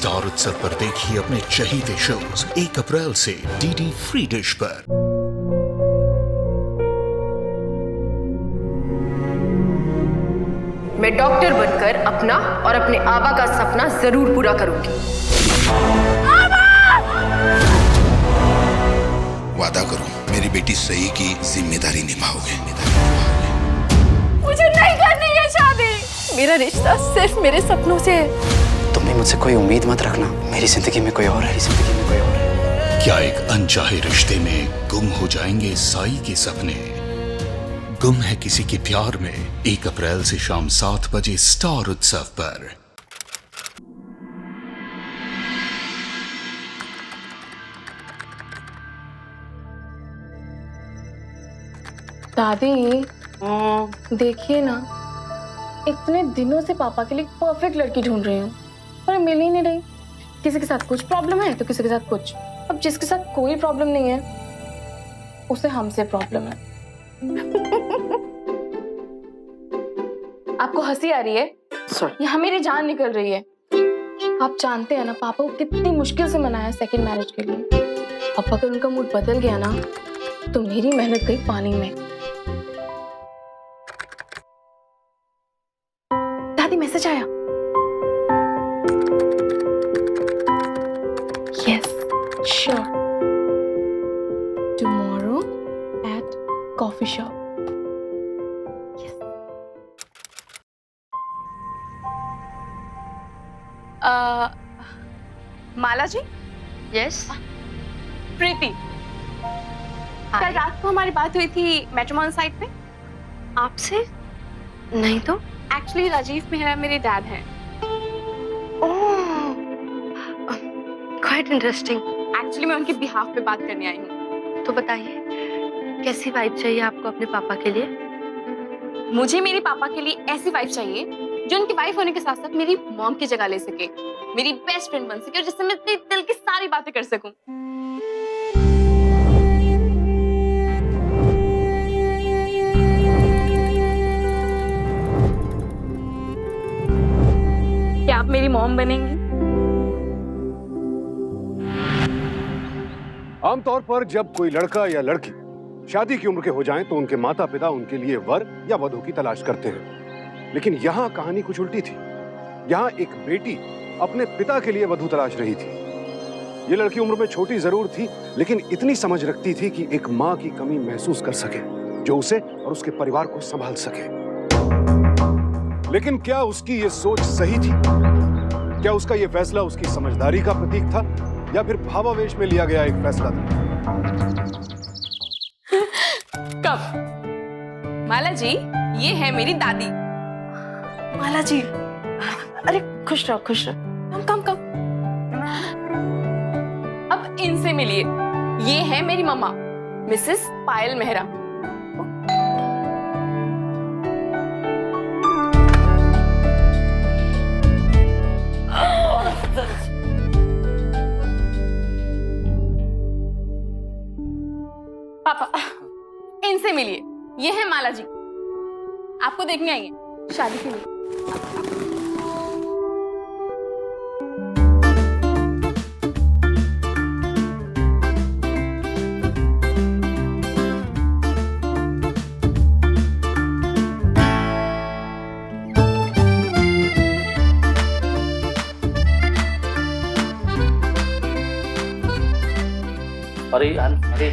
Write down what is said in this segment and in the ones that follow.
Star उत्सव पर देखिए अपने चहीते शोज 1 अप्रैल से डीडी फ्री डिश पर। मैं डॉक्टर बनकर अपना और अपने आबा का सपना जरूर पूरा करूंगी। वादा करो मेरी बेटी सही की जिम्मेदारी निभाओगे। मुझे नहीं करनी है शादी। मेरा रिश्ता सिर्फ मेरे सपनों से है। तुम भी मुझसे कोई उम्मीद मत रखना। मेरी जिंदगी में कोई और है, जिंदगी में कोई और है। क्या एक अनचाहे रिश्ते में गुम हो जाएंगे साई के सपने? गुम है किसी के प्यार में 1 अप्रैल से शाम 7 बजे स्टार उत्सव पर। दादी देखिए ना, इतने दिनों से पापा के लिए परफेक्ट लड़की ढूंढ रही हूँ पर मिल ही नहीं रही। किसी के साथ कुछ प्रॉब्लम है तो किसी के साथ कुछ। अब जिसके साथ कोई प्रॉब्लम नहीं है उसे हमसे प्रॉब्लम है। आपको हंसी आ रही है? यहाँ मेरी जान निकल रही है। आप जानते हैं ना पापा को कितनी मुश्किल से मनाया सेकंड मैरिज के लिए। अब अगर उनका मूड बदल गया ना तो मेरी मेहनत गई पानी में। दादी मैसेज आया। Yes sure, tomorrow at coffee shop. Mala ji. Yes Preeti, कल रात को हमारी बात हुई थी मैट्रिमोनियल साइट पे। आपसे? नहीं तो। एक्चुअली राजीव मेहरा मेरे डैड हैं। ओह क्वाइट इंटरेस्टिंग। एक्चुअली मैं उनके बिहाफ पे बात करने आई हूँ। तो बताइए कैसी वाइफ चाहिए आपको अपने पापा के लिए? मुझे मेरे पापा के लिए ऐसी वाइफ चाहिए जो उनकी वाइफ होने के साथ साथ मेरी मॉम की जगह ले सके, मेरी बेस्ट फ्रेंड बन सके और जिससे मैं अपने दिल की सारी बातें कर सकूं। क्या आप मेरी मॉम बनेंगी? आमतौर पर जब कोई लड़का या लड़की शादी की उम्र के हो जाएं तो उनके माता पिता उनके लिए वर या वधू की तलाश करते हैं। लेकिन यहाँ कहानी कुछ उल्टी थी। यहाँ एक बेटी अपने पिता के लिए वधू तलाश रही थी। ये लड़की उम्र में छोटी जरूर थी लेकिन इतनी समझ रखती थी कि एक माँ की कमी महसूस कर सके जो उसे और उसके परिवार को संभाल सके। लेकिन क्या उसकी ये सोच सही थी? क्या उसका ये फैसला उसकी समझदारी का प्रतीक था या फिर भावावेश में लिया गया एक फैसला था? कब? माला जी, ये है मेरी दादी। माला जी, अरे खुश रहो खुश रहो। कम कम कम। अब इनसे मिलिए। ये है मेरी मम्मा मिसेस पायल मेहरा। पापा, इनसे मिलिए। ये है माला जी, आपको देखने आई है शादी के लिए। अरे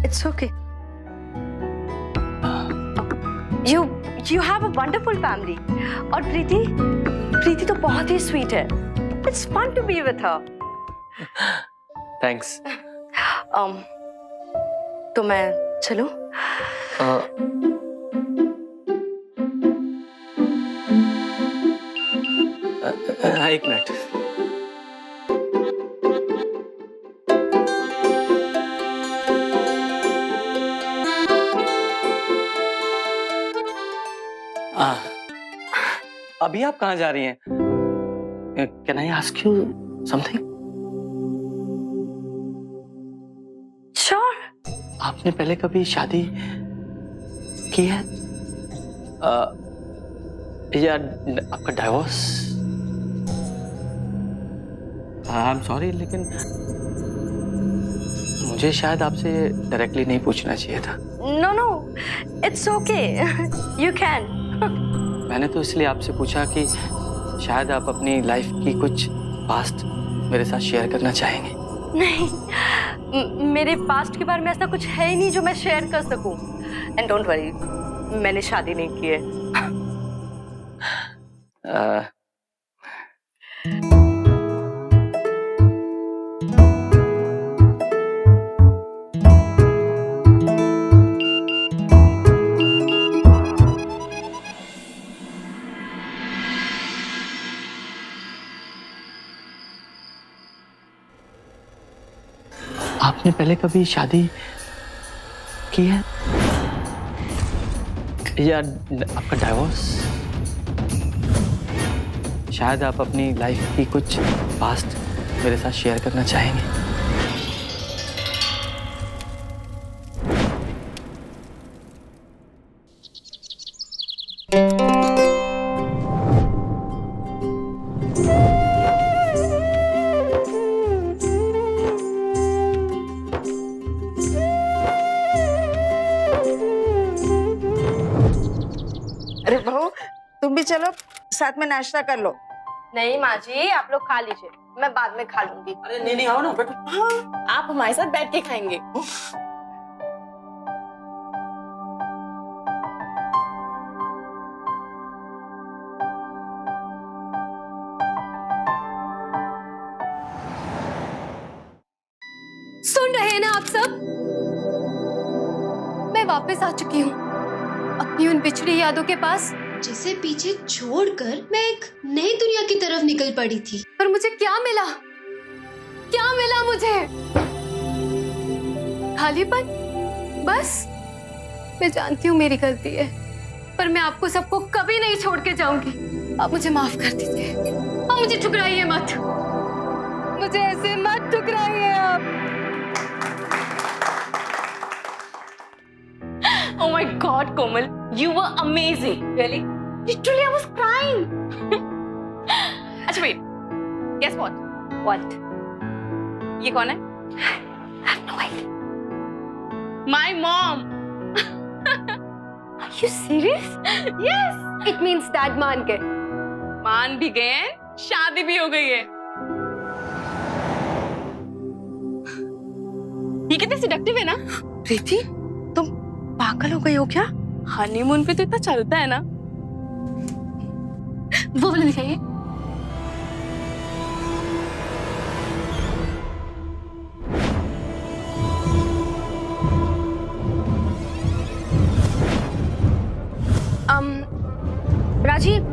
It's okay. You have a wonderful family. और प्रीति तो बहुत ही स्वीट है। It's fun to be with her. Thanks. तो मैं चलूं? एक मिनट। अभी आप कहाँ जा रही हैं? Can I ask you something? Sure. आपने पहले कभी शादी की है? या आपका डाइवोर्स? आई एम सॉरी, लेकिन मुझे शायद आपसे डायरेक्टली नहीं पूछना चाहिए था। No no, it's okay, you can. मैंने तो इसलिए आपसे पूछा कि शायद आप अपनी लाइफ की कुछ पास्ट मेरे साथ शेयर करना चाहेंगे। नहीं, मेरे पास्ट के बारे में ऐसा कुछ है ही नहीं जो मैं शेयर कर सकूं। एंड डोंट वरी, मैंने शादी नहीं की है। आपने पहले कभी शादी की है या आपका डाइवोर्स? शायद आप अपनी लाइफ की कुछ पास्ट मेरे साथ शेयर करना चाहेंगे। अरे बहू, तुम भी चलो, साथ में नाश्ता कर लो। नहीं माँ जी, आप लोग खा लीजिए, मैं बाद में खा लूंगी। अरे नहीं आओ ना बैठो। हाँ, आप हमारे साथ बैठ के खाएंगे। सुन रहे हैं ना आप सब? मैं वापस आ चुकी हूँ अपनी उन बिछड़ी यादों के पास, जिसे पीछे छोड़कर मैं एक नई दुनिया की तरफ निकल पड़ी थी। पर मुझे क्या मिला? क्या मिला मुझे? खालीपन, बस। मैं जानती हूँ मेरी गलती है, पर मैं आपको सबको कभी नहीं छोड़ के जाऊंगी। आप मुझे माफ कर दीजिए, आप मुझे ठुकराइए मत, मुझे ऐसे मत ठुकराइए आप। Oh my God, Komal, you were amazing. Really? Literally, I was crying. अच्छा wait, guess what? What? ये कौन है? I have no idea. My mom. Are you serious? Yes. It means dad मान के। मान भी गए हैं, शादी भी हो गई है। ये कितने सिडक्टिव है ना? प्रीति, तुम पागल हो गई हो क्या? हनीमून पे तो इतना चलता है ना। वो वाला दिखाइए। राजीव,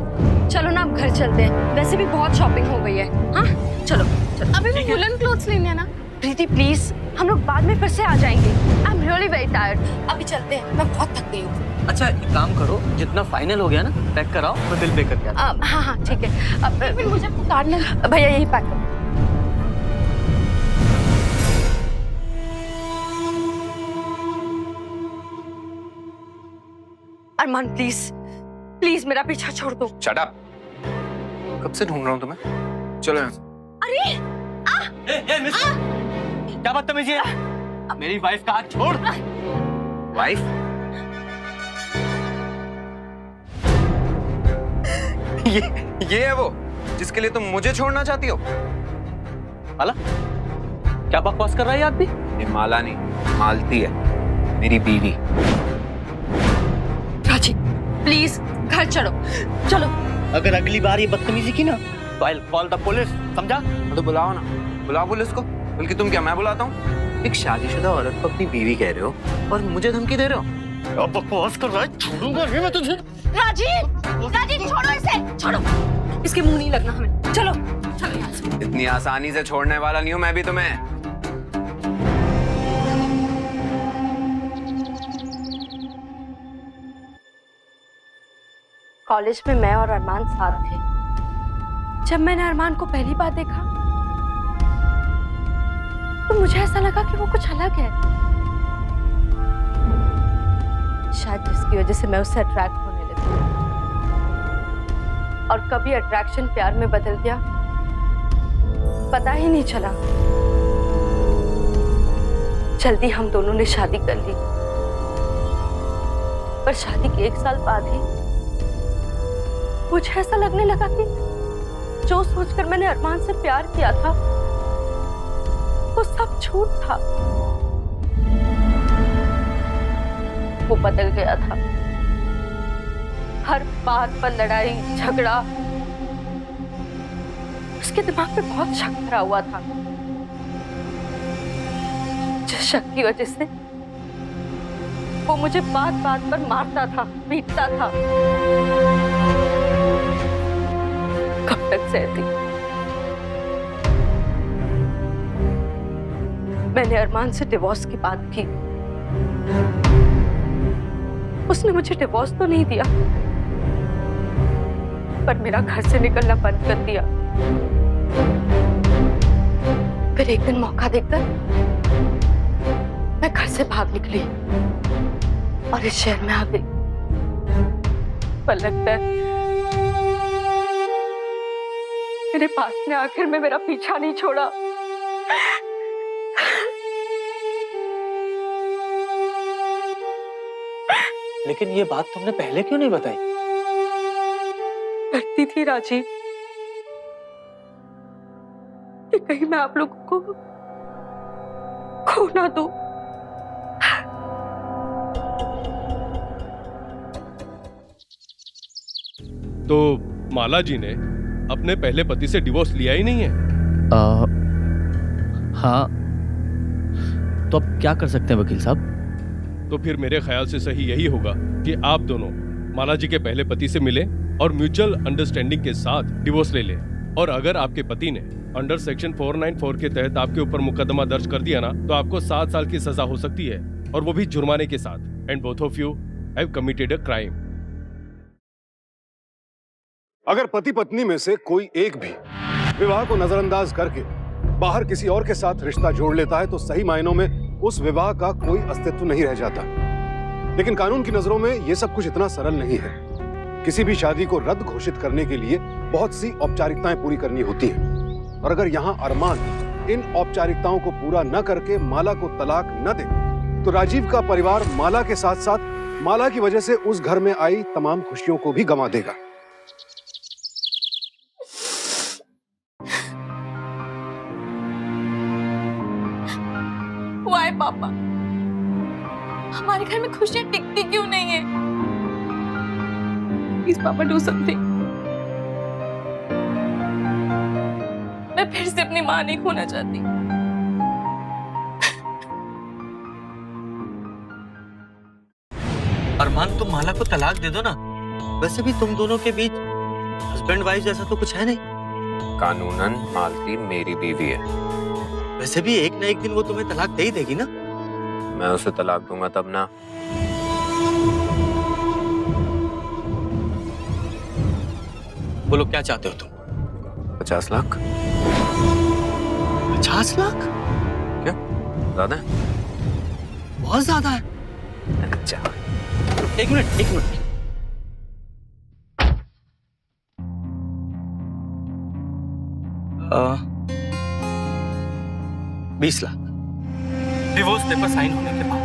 चलो ना, अब घर चलते हैं। वैसे भी बहुत शॉपिंग हो गई है। हाँ, चलो चलो। अभी भी वुलन क्लोथ्स लेने हैं ना? प्रीति प्लीज, हम लोग बाद में फिर से आ जाएंगे। I am really very tired. अभी चलते हैं, मैं बहुत थक गई हूँ। अच्छा एक काम करो, जितना फाइनल हो गया ना पैक कराओ, मैं बिल पे करके आता हूँ। हाँ हाँ ठीक है। अब मुझे कार्ड लेना। भैया यही पैक करो। अरमान प्लीज प्लीज मेरा पीछा छोड़ दो। Shut up. कब से ढूंढ रहा हूँ तुम्हें। चलो यहाँ से। ए, मिस, क्या बदतमीजी है? मेरी वाइफ का हाथ छोड़। वाइफ? ये है वो जिसके लिए तुम मुझे छोड़ना चाहती हो? माला, क्या बकवास कर रहा है आदमी? ये माला नहीं, मालती है, मेरी बीवी। राजीव प्लीज घर चलो, चलो। अगर अगली बार ये बदतमीजी की ना तो I will call the police, समझा? तो बुलाओ ना, बुलाओ पुलिस को। बल्कि तुम क्या, मैं बुलाता हूँ? एक शादीशुदा औरत को अपनी बीवी कह रहे हो और मुझे धमकी दे रहे हो? अब बकवास कर रहा है, छोड़ूंगा नहीं मैं तुझे। राजीव, राजीव छोड़ो इसे, छोड़ो। इसके मुंह नहीं लगना हमें। चलो चलो यहाँ से। इतनी आसानी से छोड़ने वाला नहीं हूँ मैं भी तुम्हें। कॉलेज में मैं और अरमान साथ थे। जब मैंने अरमान को पहली बार देखा तो मुझे ऐसा लगा कि वो कुछ अलग है, शायद जिसकी वजह से मैं उससे अट्रैक्ट होने लगी। और कभी अट्रैक्शन प्यार में बदल गया, पता ही नहीं चला। जल्दी हम दोनों ने शादी कर ली, पर शादी के 1 साल बाद ही मुझे ऐसा लगने लगा कि जो सोचकर मैंने अरमान से प्यार किया था वो सब झूठ था। वो बदल गया था। हर बात पर लड़ाई झगड़ा, उसके दिमाग पे बहुत शक भरा हुआ था, जिस शक की वजह से वो मुझे बात बात पर मारता था, पीटता था। कब तक सहती? मैंने अरमान से डिवोर्स की बात की। उसने मुझे डिवोर्स तो नहीं दिया, पर मेरा घर से निकलना बंद कर दिया। फिर एक दिन मौका देखकर मैं घर से भाग निकली और इस शहर में आ गई। पर लगता है मेरे पास ने आखिर में मेरा पीछा नहीं छोड़ा। लेकिन ये बात तुमने पहले क्यों नहीं बताई? डरती थी राजीव कि कहीं मैं आप लोगों को खो ना दूं। तो माला जी ने अपने पहले पति से डिवोर्स लिया ही नहीं है? हाँ, तो अब क्या कर सकते हैं वकील साहब? तो फिर मेरे ख्याल से सही यही होगा कि आप दोनों माला जी के पहले पति से मिलें और म्यूचुअल अंडरस्टैंडिंग के साथ डिवोर्स ले लें। और अगर आपके पति ने अंडर सेक्शन 494 के तहत आपके ऊपर मुकदमा दर्ज कर दिया ना, तो आपको 7 साल की सजा हो सकती है, और वो भी जुर्माने के साथ। And both of you have committed a crime. अगर पति पत्नी में से कोई एक भी विवाह को नजरअंदाज करके बाहर किसी और के साथ रिश्ता जोड़ लेता है, तो सही मायनों में उस विवाह का कोई अस्तित्व नहीं रह जाता। लेकिन कानून की नजरों में यह सब कुछ इतना सरल नहीं है। किसी भी शादी को रद्द घोषित करने के लिए बहुत सी औपचारिकताएं पूरी करनी होती हैं। और अगर यहां अरमान इन औपचारिकताओं को पूरा न करके माला को तलाक न दे, तो राजीव का परिवार माला के साथ साथ माला की वजह से उस घर में आई तमाम खुशियों को भी गंवा देगा। वाई पापा, हमारे घर में खुशियां टिकती क्यों नहीं है? प्लीज पापा डू समथिंग। मैं फिर से अपनी मां नहीं खोना चाहती। अरमान, तुम माला को तलाक दे दो ना। वैसे भी तुम दोनों के बीच हस्बैंड वाइफ जैसा तो कुछ है नहीं। कानूनन मालती मेरी बीवी है। वैसे भी एक ना एक दिन वो तुम्हें तलाक दे ही देगी ना। मैं उसे तलाक दूंगा तब ना। बोलो क्या चाहते हो तुम? 50 लाख। 50 लाख? क्या ज्यादा है? बहुत ज्यादा है। अच्छा, एक minute. 20 lakh divorce paper sign होने के बाद।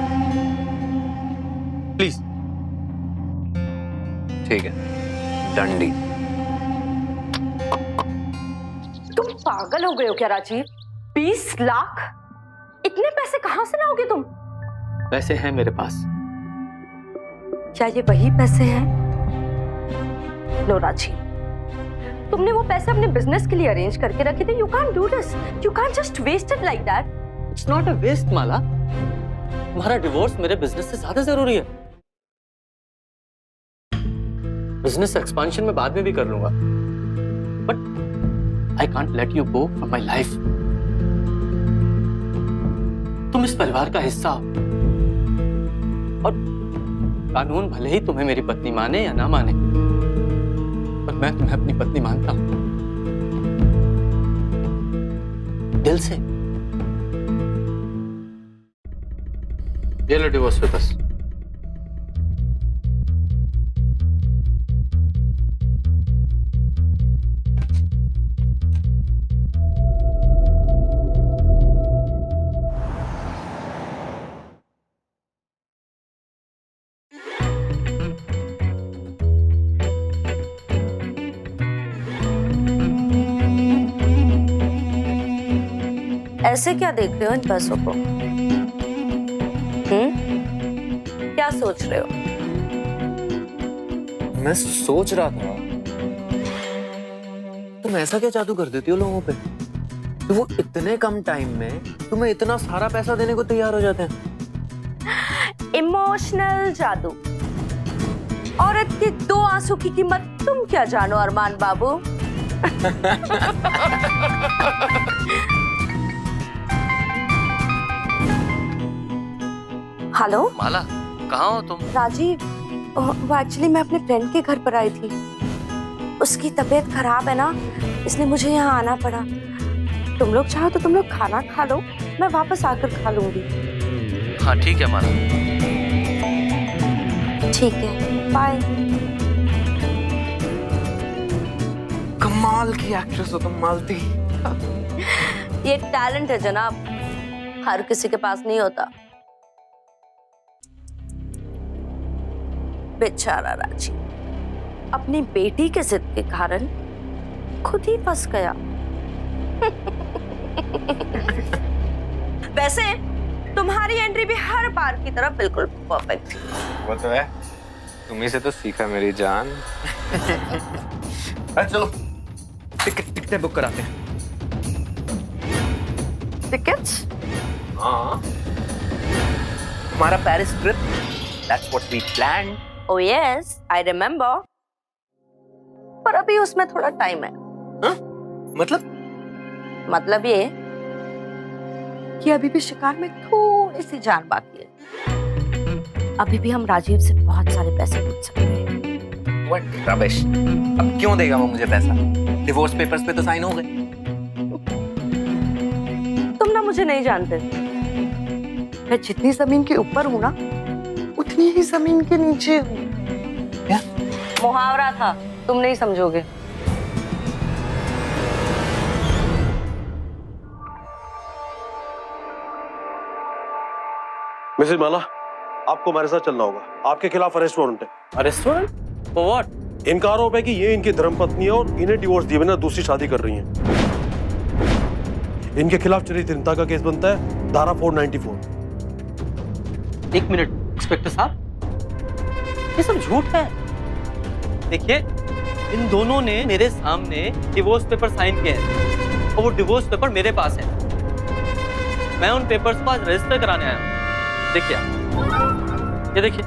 प्लीज। ठीक है, डंडी। तुम पागल हो गए हो क्या राजीव? 20 लाख? इतने पैसे कहां से लाओगे तुम? पैसे हैं मेरे पास। क्या ये वही पैसे हैं? नो राजीव, तुमने वो पैसे अपने बिजनेस के लिए अरेंज करके रखे थे। You can't do this. You can't just waste it like that. It's not a waste Mala. तुम्हारा डिवोर्स मेरे बिजनेस से ज्यादा जरूरी है। बिजनेस एक्सपेंशन में बाद में भी कर लूंगा, but I can't let you go from my life. तुम इस परिवार का हिस्सा हो, और कानून भले ही तुम्हें मेरी पत्नी माने या ना माने, पर मैं तुम्हें अपनी पत्नी मानता हूं, दिल से। ये लो डिवोर्स पेपर्स। ऐसे क्या देख रहे हो इन पैसों को? क्या सोच रहे हो? मैं सोच रहा था तुम ऐसा क्या जादू कर देती हो लोगों पे कि वो इतने कम टाइम में तुम्हें इतना सारा पैसा देने को तैयार हो जाते हैं। इमोशनल जादू। औरत के 2 आंसू की कीमत तुम क्या जानो अरमान बाबू? हेलो माला, कहाँ हो तुम? राजीव, वो एक्चुअली मैं अपने फ्रेंड के घर पर आई थी। उसकी तबीयत खराब है ना, इसलिए मुझे यहाँ आना पड़ा। तुम लोग चाहो तो तुम लोग खाना खा लो, मैं वापस आकर खा लूंगी। हाँ ठीक है माला। ठीक है, बाय। कमाल की एक्ट्रेस हो तुम मालती। ये टैलेंट है जनाब, हर किसी के पास नहीं होता। बेचारा राजी अपनी बेटी के जिद के कारण खुद ही फंस गया। वैसे तुम्हारी एंट्री भी हर बार की तरह बिल्कुल परफेक्ट थी। वो तो है, तुम्ही से तो सीखा मेरी जान। चलो टिकटें बुक कराते हैं। टिकट्स? हाँ, हमारा Paris trip, that's what we planned. Oh yes, I remember. पर अभी उसमें थोड़ा टाइम है। हाँ? मतलब ये कि अभी भी शिकार में थोड़ी सी जान बाकी है। अभी भी हम राजीव से बहुत सारे पैसे लूट सकते हैं। What rubbish? अब क्यों देगा वो मुझे पैसा? डिवोर्स पेपर्स पे तो साइन हो गए। तुम ना मुझे नहीं जानते। मैं जितनी जमीन के ऊपर हूँ ना, उतनी ही जमीन के नीचे हूँ। क्या? मुहावरा था, तुम नहीं समझोगे। मिसेज माला, आपको हमारे साथ चलना होगा। आपके खिलाफ अरेस्ट वारंट है। Arrest warrant? For what? इनका आरोप है कि ये इनकी धर्मपत्नी है और इन्हें डिवोर्स दिए बिना दूसरी शादी कर रही हैं। इनके खिलाफ चरित्रहीनता का केस बनता है, धारा 494। एक मिनट इंस्पेक्टर साहब, ये सब झूठ है। देखिए, इन दोनों ने मेरे सामने डिवोर्स पेपर साइन किए हैं और वो डिवोर्स पेपर मेरे पास है। मैं उन पेपर्स को आज रजिस्टर कराने आया हूँ। देखिए, ये देखिए।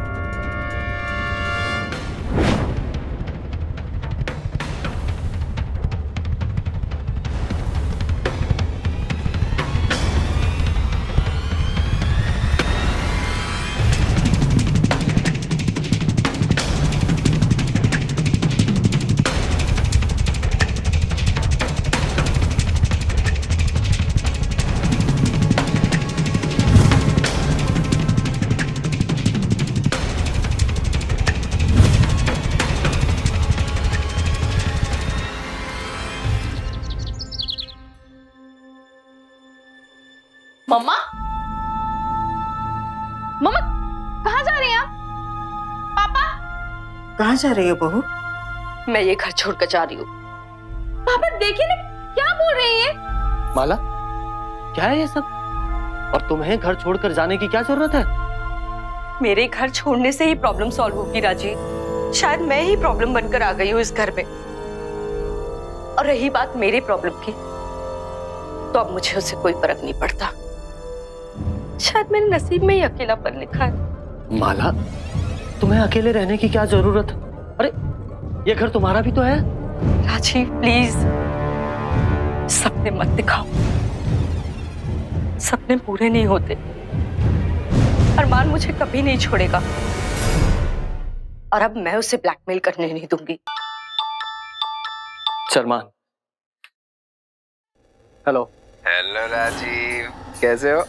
मम्मा, मम्मा कहाँ जा रही हैं आप? पापा, कहाँ जा रही हो बहू? मैं ये घर छोड़कर जा रही हूँ। पापा देखिए ना, क्या बोल रही है? माला, क्या है ये सब? और तुम्हें घर छोड़कर जाने की क्या जरूरत है? मेरे घर छोड़ने से ही प्रॉब्लम सॉल्व होगी राजीव। शायद मैं ही प्रॉब्लम बनकर आ गई हूँ इस घर में। और रही बात मेरे प्रॉब्लम की, तो अब मुझे उससे कोई फर्क नहीं पड़ता। शायद मेरे नसीब में ही अकेलापन लिखा है। माला, तुम्हें अकेले रहने की क्या जरूरत? अरे ये घर तुम्हारा भी तो है। राजीव प्लीज, सपने मत दिखाओ। सपने पूरे नहीं होते। अरमान मुझे कभी नहीं छोड़ेगा और अब मैं उसे ब्लैकमेल करने नहीं दूंगी। शर्मान। हेलो। हेलो राजीव, कैसे हो?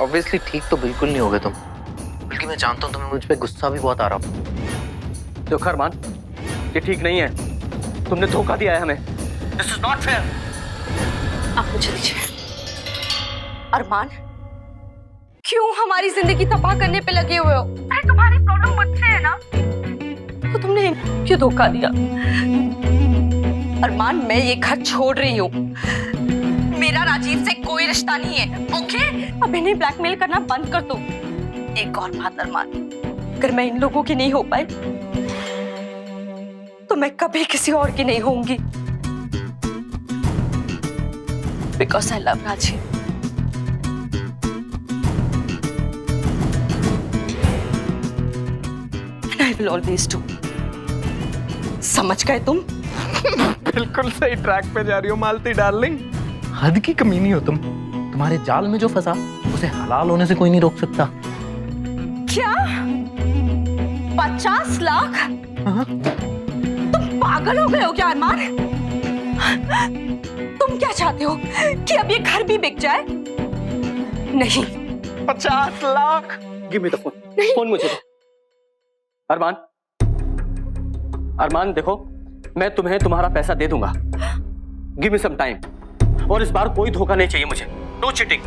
ऑब्वियसली ठीक तो बिल्कुल नहीं होगे तुम, बल्कि मैं जानता हूँ तुम्हें मुझ पे गुस्सा भी बहुत आ रहा हो। देखो अरमान, ये ठीक नहीं है। तुमने धोखा दिया है हमें। This is not fair. आप मुझे दीजिए। अरमान, क्यों हमारी जिंदगी तबाह करने पे लगे हुए हो? अरे तुम्हारी प्रॉब्लम मुझसे है ना, तो तुमने क्यों धोखा दिया? अरमान, मैं ये घर छोड़ रही हूँ। मेरा राजीव से कोई रिश्ता नहीं है, ओके? अब इन्हें ब्लैकमेल करना बंद कर दो। एक और बात अरमान, अगर मैं इन लोगों की नहीं हो पाई तो मैं कभी किसी और की नहीं होंगी। Because I love Rajiv. And I will always do. समझ गए तुम? बिल्कुल सही ट्रैक पे जा रही हो मालती डार्लिंग। हद की कमीनी हो तुम। तुम्हारे जाल में जो फंसा उसे हलाल होने से कोई नहीं रोक सकता। क्या 50 लाख? तुम पागल हो गए हो क्या अरमान? तुम क्या चाहते हो कि अब ये घर भी बिक जाए? नहीं। 50 lakh? Give me the phone. Phone मुझे दो। अरमान, अरमान देखो, मैं तुम्हें तुम्हारा पैसा दे दूंगा। Give me some time. और इस बार कोई धोखा नहीं चाहिए मुझे। No cheating.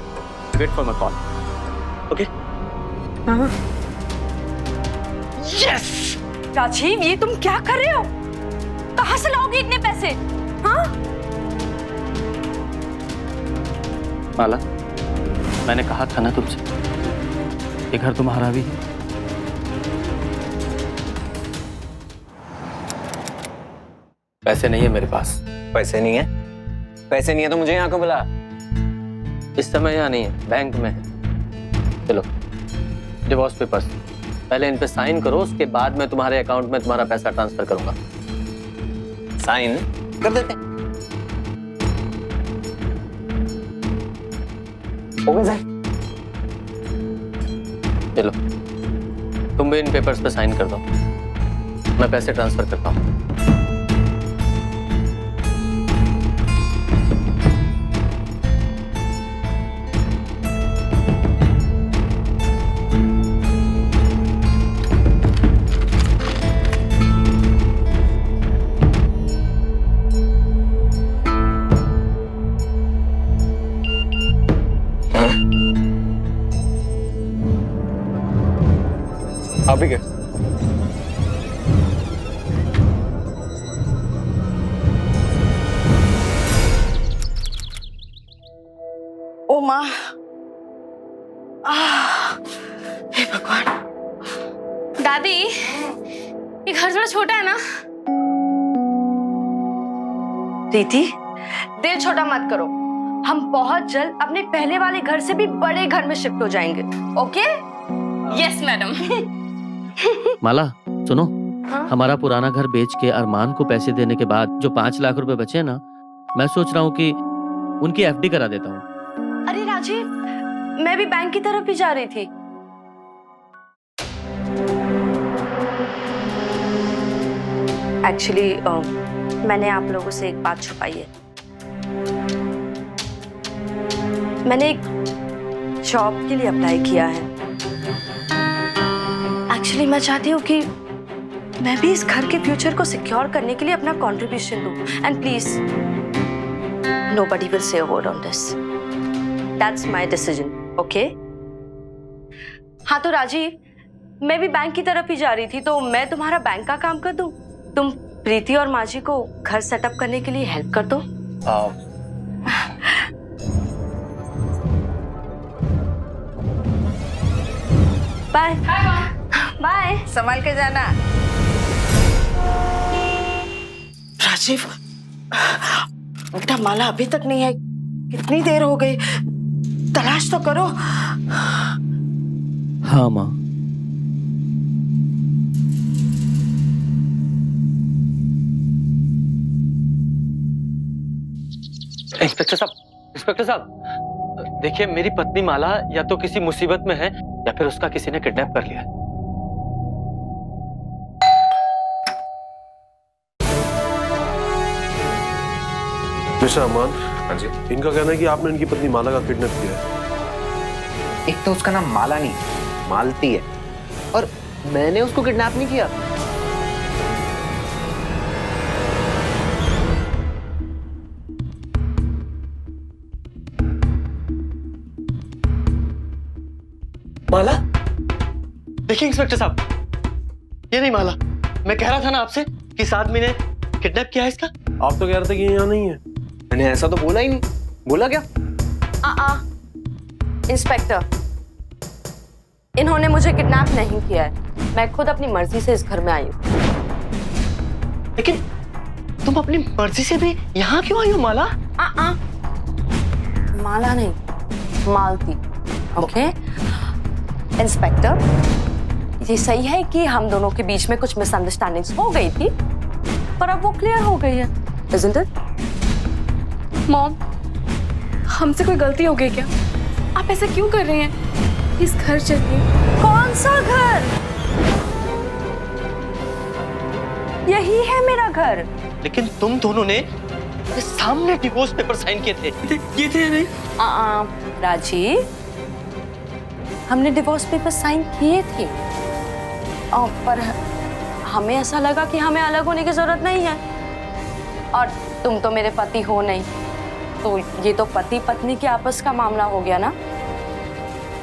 Wait for my call. Okay? Yes! Rajiv, ये तुम क्या कर रहे हो? कहां से लाओगे इतने पैसे? हाँ? माला, मैंने कहा था ना तुमसे, ये घर तुम्हारा भी है। पैसे नहीं है मेरे पास। पैसे नहीं है? पैसे नहीं है तो मुझे यहाँ क्यों बुला? इस समय यहाँ नहीं है, बैंक में है। चलो, डिवोर्स पेपर्स पहले इन पे साइन करो, उसके बाद मैं तुम्हारे अकाउंट में तुम्हारा पैसा ट्रांसफर करूंगा। साइन कर देते हैं। हो गया सर। चलो, तुम भी इन पेपर्स पे साइन कर दो, मैं पैसे ट्रांसफर करता हूँ। अभी क्या? ओ माँ, हे भगवान। दादी, ये घर थोड़ा छोटा है ना? प्रीति, दिल छोटा मत करो। हम बहुत जल्द अपने पहले वाले घर से भी बड़े घर में शिफ्ट हो जाएंगे, ओके? Yes madam. माला सुनो, हाँ? हमारा पुराना घर बेच के अरमान को पैसे देने के बाद जो 5 लाख रुपए बचे ना, मैं सोच रहा हूँ कि उनकी एफडी करा देता हूँ। अरे राजीव, मैं भी बैंक की तरफ ही जा रही थी। एक्चुअली मैंने आप लोगों से एक बात छुपाई है। मैंने एक जॉब के लिए अप्लाई किया है। एक्चुअली मैं चाहती हूँ कि मैं भी इस घर के फ्यूचर को सिक्योर करने के लिए अपना कंट्रीब्यूशन दूँ। And please, nobody will say a word on this. That's my decision, okay? हाँ तो राजीव, मैं भी बैंक की तरफ ही जा रही थी, तो मैं तुम्हारा बैंक का काम कर दूँ? तुम प्रीति और माजी को घर सेटअप करने के लिए हेल्प कर दो। Bye bye. संभाल के जाना। राजीव, बेटा माला अभी तक नहीं आई। कितनी देर हो गई? तलाश तो करो। हाँ माँ। इंस्पेक्टर साहब, देखिए मेरी पत्नी माला या तो किसी मुसीबत में है या फिर उसका किसी ने किडनैप कर लिया है। मिस्टर अमान। हाँ जी। इनका कहना है कि आपने इनकी पत्नी माला का किडनैप किया है। एक तो उसका नाम माला नहीं, मालती है, और मैंने उसको किडनैप नहीं किया। माला? देखिए इंस्पेक्टर साहब, ये नहीं माला। मैं कह रहा था ना आपसे कि 7 महीने किडनैप किया है इसका। आप तो कह रहे थे कि यहाँ नहीं है। मैंने ऐसा तो बोला ही नहीं। बोला क्या? इंस्पेक्टर, इन्होंने मुझे किडनैप नहीं किया है। मैं खुद अपनी मर्जी से इस घर में आई हूँ। लेकिन तुम अपनी मर्जी से भी यहाँ क्यों आई हो माला? माला नहीं, मालती। ओके इंस्पेक्टर, ये सही है कि हम दोनों के बीच में कुछ मिसअंडरस्टैंडिंग्स हो गई थी, पर अब वो क्लियर हो गई है, isn't it? मॉम, हमसे कोई गलती हो गई क्या? आप ऐसे क्यों कर रहे हैं? इस घर चलिए। कौन सा घर? यही है मेरा घर। लेकिन तुम दोनों ने मेरे सामने डिवोर्स पेपर साइन किए थे। ये थे नहीं? राजी, हमने डिवोर्स पेपर साइन किए थे, पर हमें ऐसा लगा कि हमें अलग होने की जरूरत नहीं है। और तुम तो मेरे पति हो नहीं, तो ये तो पति पत्नी के आपस का मामला हो गया ना।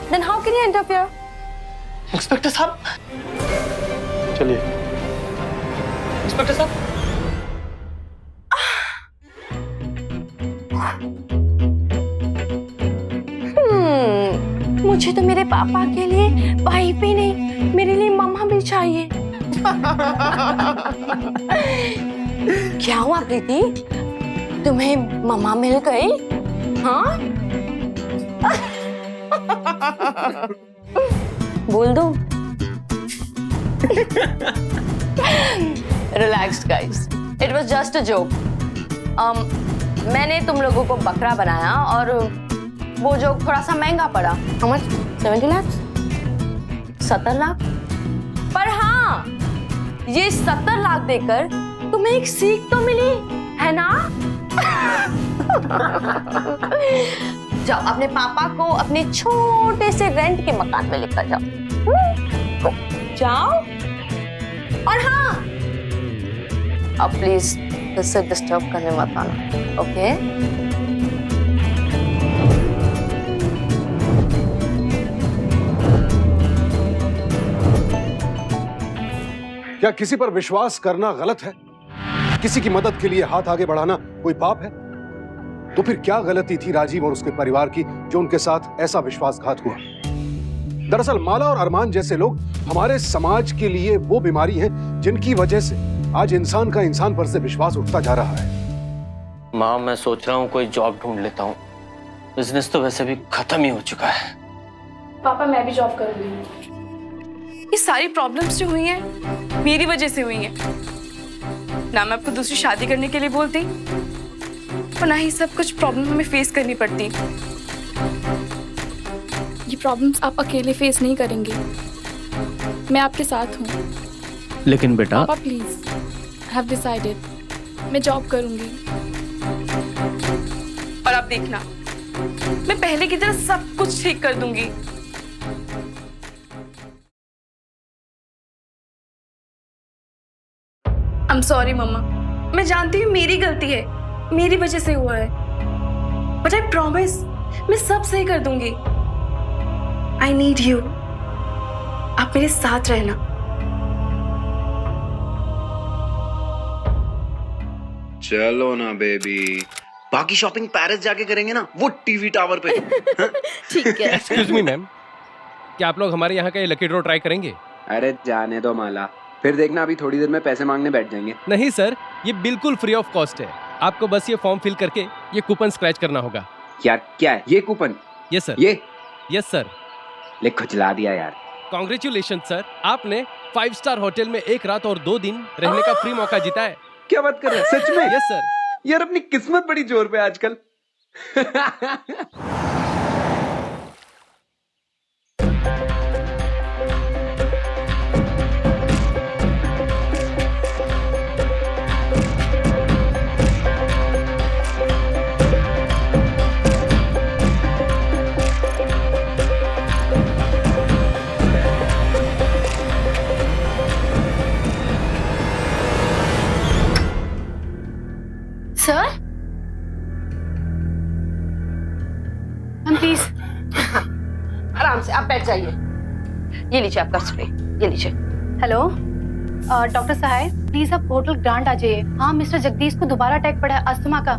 Then how can you interfere? Inspector साहब, चलिए। इंस्पेक्टर साहब, मुझे तो मेरे पापा के लिए भाई भी नहीं, मेरे लिए मामा भी चाहिए। क्या हुआ प्रीति, तुम्हें मामा मिल गई? हाँ बोल दो। Relax guys, it was just a joke. मैंने तुम लोगों को बकरा बनाया और वो जोक थोड़ा सा महंगा पड़ा। How much? 70 लाख? 70 लाख? पर हाँ, ये 70 लाख देकर तुम्हें एक सीख तो मिली है ना? जाओ अपने पापा को अपने छोटे से रेंट के मकान में लेकर जाओ। जाओ। और हाँ, अब प्लीज इससे डिस्टर्ब करने मत आना, ओके? क्या किसी पर विश्वास करना गलत है? किसी की मदद के लिए हाथ आगे बढ़ाना कोई पाप है? तो फिर क्या गलती थी राजीव और उसके परिवार की जो उनके साथ ऐसा विश्वासघात हुआ? दरअसल माला और अरमान जैसे लोग हमारे समाज के लिए वो बीमारी है जिनकी वजह से आज इंसान का इंसान पर से विश्वास उठता जा रहा है। माँ, मैं सोच रहा हूँ कोई जॉब ढूंढ लेता हूँ। बिजनेस तो वैसे भी खत्म ही हो चुका है। पापा, मैं भी जॉब करूंगी। ये सारी प्रॉब्लम्स जो हुई हैं मेरी वजह से हुई हैं। ना मैं आपको दूसरी शादी करने के लिए बोलती और ना ही सब कुछ प्रॉब्लम हमें फेस करनी पड़ती। ये प्रॉब्लम्स आप अकेले फेस नहीं करेंगे, मैं आपके साथ हूँ। लेकिन बेटा, पापा प्लीज, आई हैव डिसाइडेड, मैं जॉब करूंगी। और आप देखना, मैं पहले की तरह सब कुछ ठीक कर दूंगी। I'm sorry मम्मा, मैं जानती हूँ मेरी गलती है, मेरी वजह से हुआ है, बट आई प्रॉमिस मैं सब सही कर दूंगी। I need you, आप मेरे साथ रहना। चलो ना बेबी, बाकी शॉपिंग पेरिस जाके करेंगे ना, वो टीवी टावर पे। ठीक है। एक्सक्यूज मी मैम, क्या आप लोग हमारे यहाँ का ये लकी ड्रॉ ट्राई करेंगे? अरे जाने दो माला, फिर देखना अभी थोड़ी देर में पैसे मांगने बैठ जाएंगे। नहीं सर, ये बिल्कुल फ्री ऑफ कॉस्ट है। आपको बस ये फॉर्म फिल करके ये कूपन स्क्रैच करना होगा। यार क्या है ये कूपन? Yes sir. ये? Yes sir. ले खुजला दिया यार। कॉन्ग्रेचुलेशन सर, आपने 5 स्टार होटल में 1 रात और 2 दिन रहने का फ्री मौका जीता है। क्या बात कर रहे हैं, सच में? Yes sir. यार अपनी किस्मत बड़ी जोर पे आजकल। सर, प्लीज आराम से आप बैठ जाइए। ये लीजिए आपका स्प्रे, ये लीजिए। हेलो डॉक्टर साहब, प्लीज आप होटल ग्रांड आ जाइए। हाँ, मिस्टर जगदीश को दोबारा अटैक पड़ा है अस्थमा का।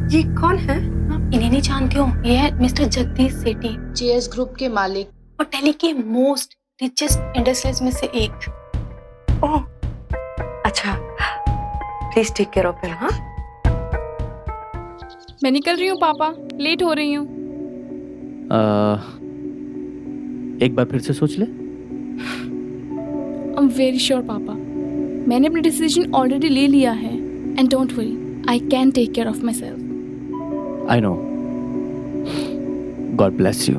ये कौन है? इन्हें नहीं जानती हो, ये है मिस्टर जगदीश सेठी, जेएस ग्रुप के मालिक और दिल्ली के मोस्ट रिचेस्ट इंडस्ट्रियलिस्ट में से एक। ओह, अच्छा, please take care of him. हाँ, मैं निकल रही हूँ पापा, लेट हो रही हूँ। एक बार फिर से सोच ले। आई एम वेरी श्योर पापा, मैंने अपना डिसीजन ऑलरेडी ले लिया है, and don't worry, I can take care of myself. I know, God bless you.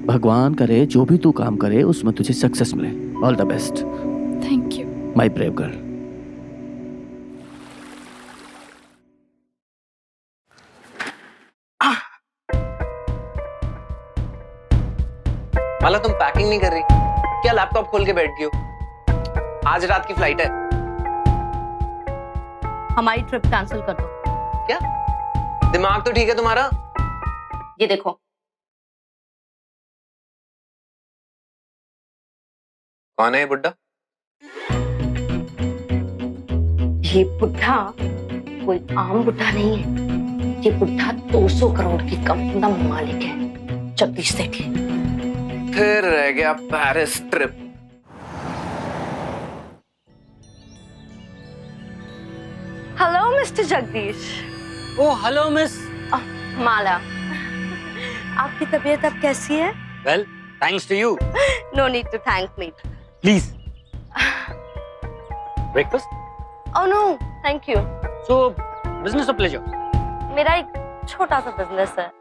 भगवान करे जो भी तू काम करे उसमें तुझे सक्सेस मिले। All the best. Thank you. My brave girl. Mala, तुम पैकिंग नहीं कर रही क्या? लैपटॉप खोल के बैठ गई हो। आज रात की फ्लाइट है। हमारी ट्रिप कैंसिल कर दो। क्या दिमाग तो ठीक है तुम्हारा? ये देखो, कौन है ये बुड्ढा? ये बुढ़ा कोई आम बुढ़ा नहीं है। ये बुढ़ा 200 करोड़ की कंपनी का मालिक है, जगदीश सेठी। फिर रह गया Paris trip. Hello mister Jagdish. Oh hello miss Mala, आपकी तबीयत अब कैसी है? Well, thanks to you. No need to thank me. Please breakfast? Oh no, thank you. So business और प्लेजर? मेरा एक छोटा सा बिजनेस है।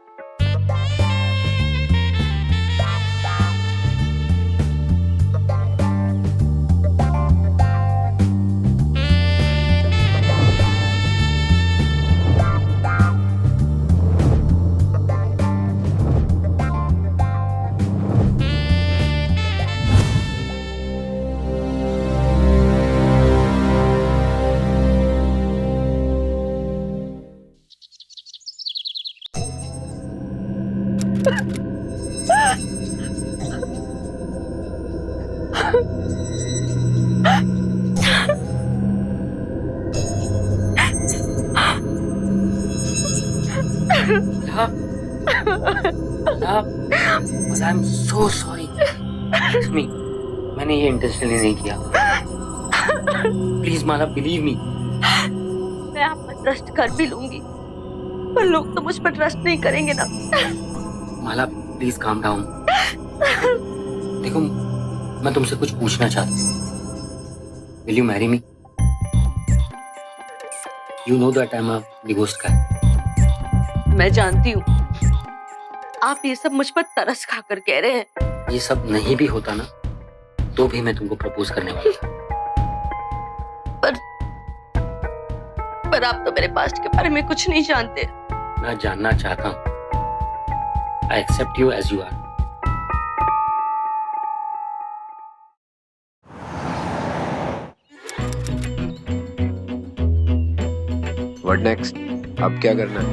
I am so sorry. मैंने ये इंटेंशनली नहीं किया। Please Mala, believe me. मैं आप पर ट्रस्ट कर भी लूंगी, पर लोग तो मुझ पर ट्रस्ट नहीं करेंगे ना। Mala please calm down. देखो, मैं तुमसे कुछ पूछना चाहता हूँ। Will you marry me? You know that I am a divorced guy. मैं जानती हूँ आप ये सब मुझ पर तरस खाकर कह रहे हैं। ये सब नहीं भी होता ना, तो भी मैं तुमको प्रपोज करने वाला था। पर आप तो मेरे पास्ट के बारे में कुछ नहीं जानते। मैं जानना चाहता हूँ। I accept you as you are. What next? अब क्या करना है?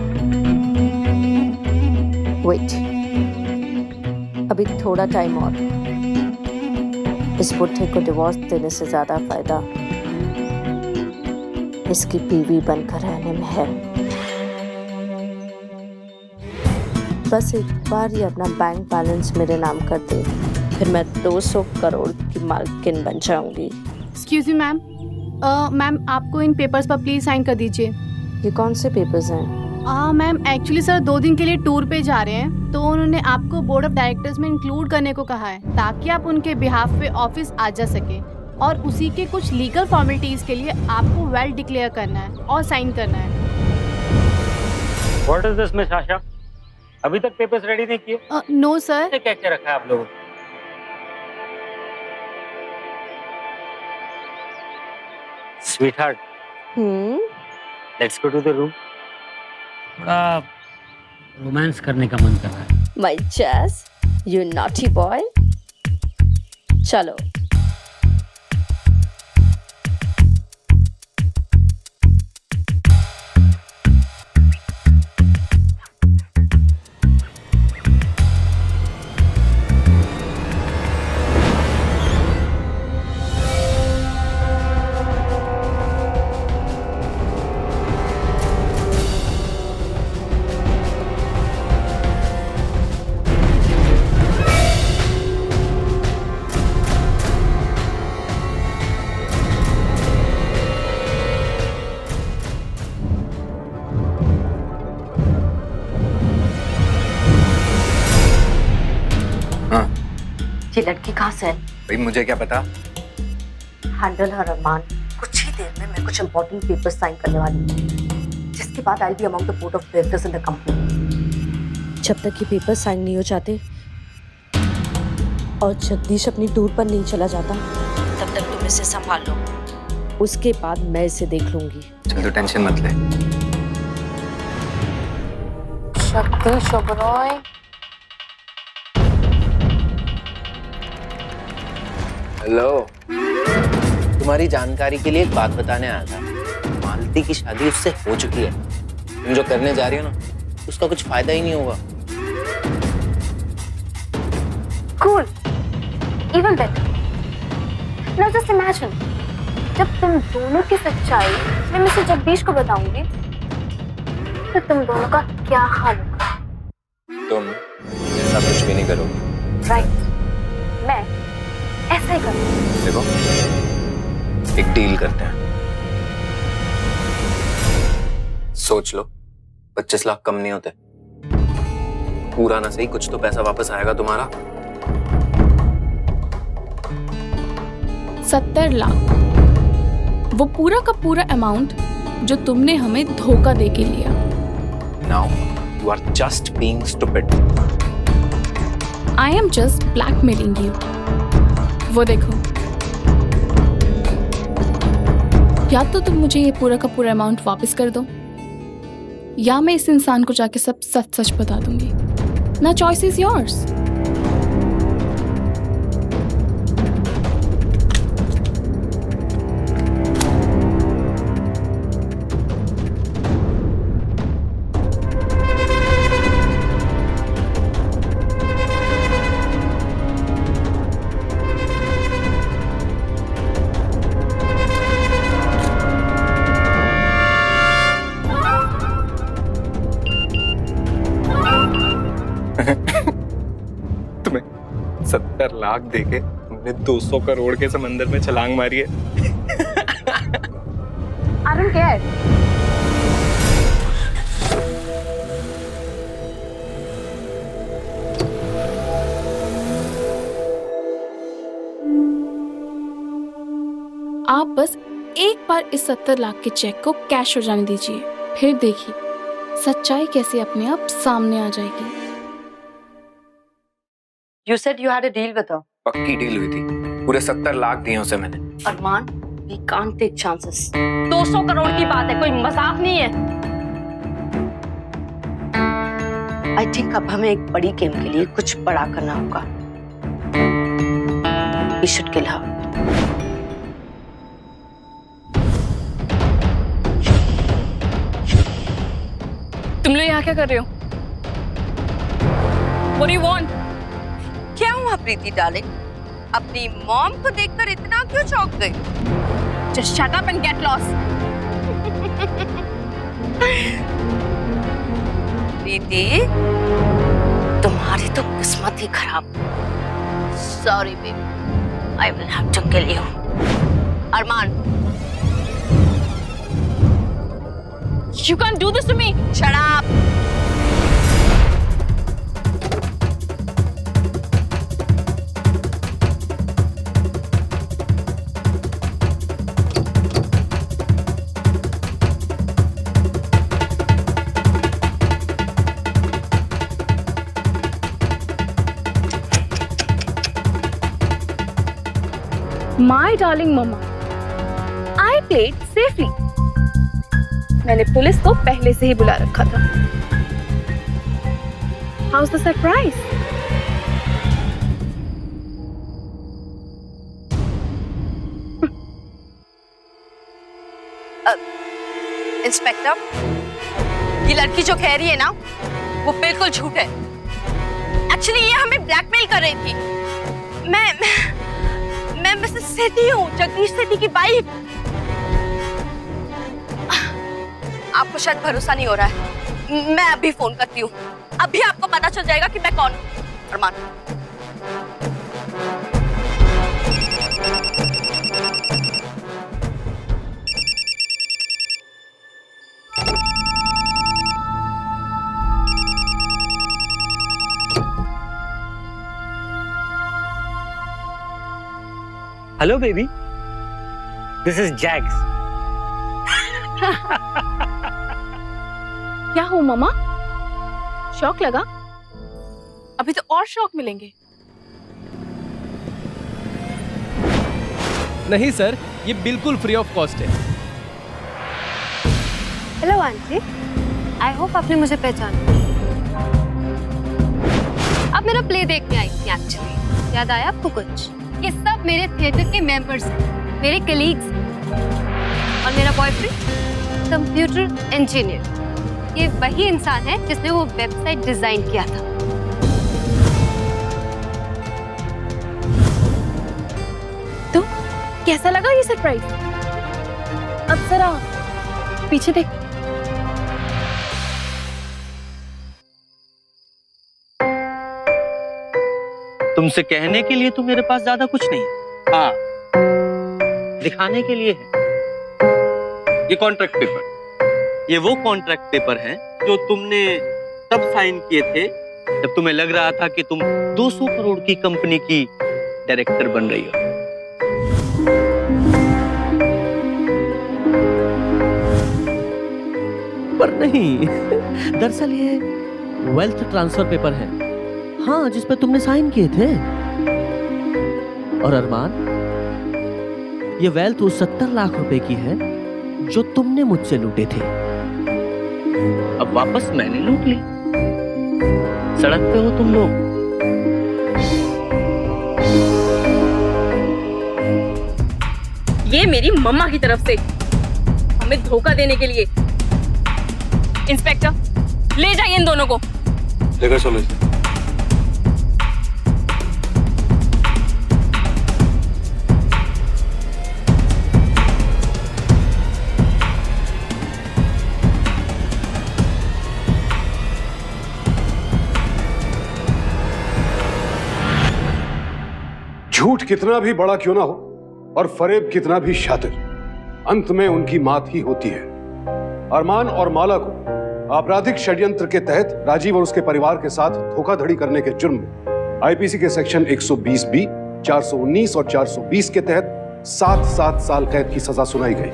वेट, अभी थोड़ा टाइम और। इस बुढ़े को डिवोर्स देने से ज्यादा फायदा इसकी बीवी बनकर रहने में है। बस एक बार ये अपना बैंक बैलेंस मेरे नाम कर दे, फिर मैं 200 करोड़ की मालकिन बन जाऊंगी। एक्सक्यूज मी मैम, मैम आपको इन पेपर्स पर प्लीज साइन कर दीजिए। ये कौन से पेपर्स हैं? मैम एक्चुअली सर 2 दिन के लिए टूर पे जा रहे हैं, तो उन्होंने आपको बोर्ड ऑफ डायरेक्टर्स में इंक्लूड करने को कहा है, ताकि आप उनके बिहाफ पे ऑफिस आ जा सके, और उसी के कुछ लीगल फॉर्मेलिटीज के लिए आपको वेल डिक्लेयर करना है और साइन करना है। What is this miss Asha? अभी तक पेपर्स रेडी नहीं किए? No sir. क्या क्या रखा है आप लोगों? Sweetheart, let's go to the room. थोड़ा रोमांस करने का मन कर रहा है। माय जैस, यू नॉटी बॉय। चलो। ये लड़की कहाँ से है? भाई मुझे क्या पता। हैंडल हर अरमान। कुछ ही देर में मैं कुछ इंपॉर्टेंट पेपर साइन करने वाली हूँ, जिसके बाद I be among the board of directors in the company. जब तक ये पेपर साइन नहीं हो जाते और जगदीश अपनी टूर पर नहीं चला जाता, तब तक तुम इसे संभाल लो। उसके बाद मैं इसे देख लूंगी। चल तो टेंशन मत ले। जगदीश ओबरॉय, हेलो, तुम्हारी जानकारी के लिए एक बात बताने आया था। मालती की शादी उससे हो चुकी है। तुम जो करने जा रही हो ना, उसका कुछ फायदा ही नहीं होगा। Cool, even better. Now just imagine, जब तुम दोनों की सच्चाई मैं मिस्टर जगदीश को बताऊंगी, तो तुम दोनों का क्या हाल होगा? तुम ऐसा कुछ भी नहीं करोगे। राइट, मैं ऐसा ही करूंगी। देखो, एक डील करते हैं। सोच लो, 25 लाख कम नहीं होते। पूरा ना सही, कुछ तो पैसा वापस आएगा तुम्हारा। 70 लाख, वो पूरा का पूरा अमाउंट जो तुमने हमें धोखा दे के लिया। Now you are just being stupid. I am just blackmailing you. वो देखो, या तो तुम मुझे ये पूरा का पूरा अमाउंट वापस कर दो, या मैं इस इंसान को जाके सब सच सच बता दूंगी। ना, चॉइस इज योर्स। तुम्हें 70 लाख देके तुमने 200 करोड़ के समंदर में छलांग मारी है। I don't care. आप बस एक बार इस 70 लाख के चेक को कैश हो जाने दीजिए, फिर देखिए सच्चाई कैसे अपने आप सामने आ जाएगी। You said you had a deal with her. पक्की डील हुई थी, पूरे 70 लाख दिए उसे मैंने। अरमान, we can't take chances. 200 crore की बात है, कोई मजाक नहीं है। I think अब हमें एक बड़ी गेम के लिए कुछ बड़ा करना होगा। We should kill her. तुम लोग यहाँ क्या कर रहे हो? What do you want? क्या हुआ प्रीति डार्लिंग? अपनी मॉम को देखकर इतना क्यों चौंक गई? Just shut up and get lost. प्रीति, तुम्हारी तो किस्मत ही खराब। Sorry baby, I will have to kill you. Armaan, You can't do this to me. shut up. My darling mama, I played safely. मैंने पुलिस को पहले से ही बुला रखा था। How's the surprise? इंस्पेक्टर, ये लड़की जो कह रही है ना, वो बिल्कुल झूठ है। एक्चुअली ये हमें ब्लैकमेल कर रही थी। मैं मिसेस सेठी हूँ, जगदीश सेठी की वाइफ। आपको शायद भरोसा नहीं हो रहा है। मैं अभी फोन करती हूँ, अभी आपको पता चल जाएगा कि मैं कौन हूँ। Armaan, hello baby, this is Jax. क्या हो मामा, शौक लगा? अभी तो और शौक मिलेंगे। नहीं सर, ये बिल्कुल फ्री ऑफ कॉस्ट है। हेलो आंटी, आई होप आपने मुझे पहचाना। आप मेरा प्ले देखने आई थी एक्चुअली। याद आया आपको कुछ? ये सब मेरे थिएटर के मेंबर्स हैं, मेरे कलीग्स और मेरा बॉयफ्रेंड कंप्यूटर इंजीनियर। ये वही इंसान है जिसने वो वेबसाइट डिजाइन किया था। तो कैसा लगा ये सरप्राइज? अब जरा पीछे देख। तुमसे कहने के लिए तो मेरे पास ज्यादा कुछ नहीं है, हाँ दिखाने के लिए है। ये कॉन्ट्रैक्ट पेपर, ये वो कॉन्ट्रैक्ट पेपर है जो तुमने तब साइन किए थे जब तुम्हें लग रहा था कि तुम 200 करोड़ की कंपनी की डायरेक्टर बन रही हो। पर नहीं, दरअसल ये वेल्थ ट्रांसफर पेपर है, हाँ, जिस पे तुमने साइन किए थे। और अरमान, ये वेल्थ उस 70 लाख रुपए की है जो तुमने मुझसे लूटे थे। अब वापस मैंने लूट ली। सड़क पे हो तुम लोग। ये मेरी मम्मा की तरफ से हमें धोखा देने के लिए। इंस्पेक्टर, ले जाइए इन दोनों को। लेकर चलो इसे। झूठ कितना भी बड़ा क्यों ना हो और फरेब कितना भी शातिर, अंत में उनकी मात ही होती है। अरमान और माला को आपराधिक षड्यंत्र के तहत राजीव और उसके परिवार के साथ धोखाधड़ी करने के जुर्म में आईपीसी के सेक्शन 120 बी, 419 और 420 के तहत 7 साल कैद की सजा सुनाई गई।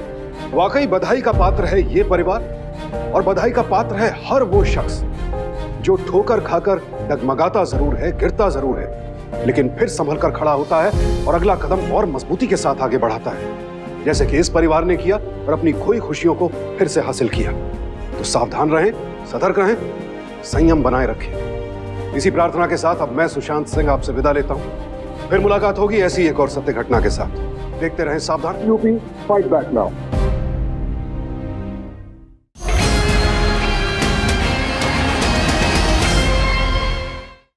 वाकई बधाई का पात्र है ये परिवार, और बधाई का पात्र है हर वो शख्स जो ठोकर खाकर डगमगाता जरूर है, गिरता जरूर है, लेकिन फिर संभल कर खड़ा होता है और अगला कदम और मजबूती के साथ आगे बढ़ाता है, जैसे कि इस परिवार ने किया और अपनी खोई खुशियों को फिर से हासिल किया। तो सावधान रहें, सतर्क रहें, संयम बनाए रखें। इसी प्रार्थना के साथ अब मैं सुशांत सिंह आपसे विदा लेता हूं। फिर मुलाकात होगी ऐसी एक और सत्य घटना के साथ। देखते रहें सावधान। UP fight back now.